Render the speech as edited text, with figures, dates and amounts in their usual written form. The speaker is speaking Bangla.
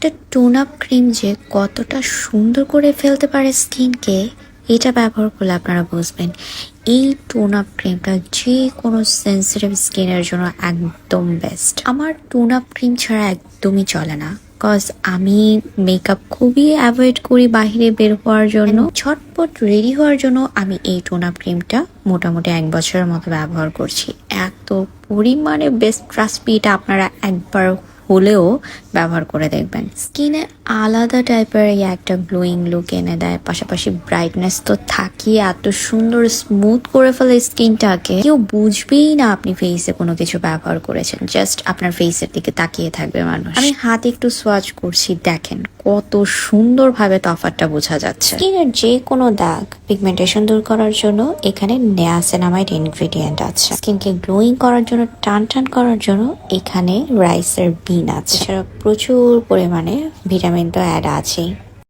একটা টোন আপ ক্রিম যে কতটা সুন্দর করে ফেলতে পারে স্কিনকে, এটা ব্যবহার করলে আপনারা বুঝবেন। এই টোন আপ ক্রিমটা যে কোনো সেন্সিটিভ স্কিনের জন্য একদম বেস্ট। আমার টোন আপ ক্রিম ছাড়া একদমই চলে না, কজ আমি মেকআপ খুবই অ্যাভয়েড করি বাইরে বের হওয়ার জন্য। ঝটপট রেডি হওয়ার জন্য আমি এই টোন আপ ক্রিমটা মোটামুটি 1 বছরের মতো ব্যবহার করছি। এত পরিমাণে বেস্ট, ট্রাস্ট মি, এটা আপনারা একবার হলেও ব্যবহার করে দেখবেন। স্কিনে আলাদা টাইপের একটা গ্লোয়িং লুক এনে দেয়, পাশাপাশি ব্রাইটনেস তো থাকি, এত সুন্দর স্মুথ করে ফেলে স্কিনটাকে, কেউ বুঝবেই না আপনি ফেসে কোনো কিছু ব্যবহার করেছেন। জাস্ট আপনার ফেসের দিকে তাকিয়ে থাকবে মানুষ। আমি হাতে একটু সোয়াচ করছি, দেখেন কত সুন্দরভাবে তফাৎটা বোঝা যাচ্ছে। স্কিনের যে কোনো দাগ, পিগমেন্টেশন দূর করার জন্য এখানে নিয়াসিনামাইড ইনগ্রেডিয়েন্ট আছে। স্কিনকে গ্লোয়িং করার জন্য, টান টান করার জন্য এখানে রাইসের বিন আছে। এছাড়া প্রচুর পরিমাণে ভিটামিন তো অ্যাড আছেই।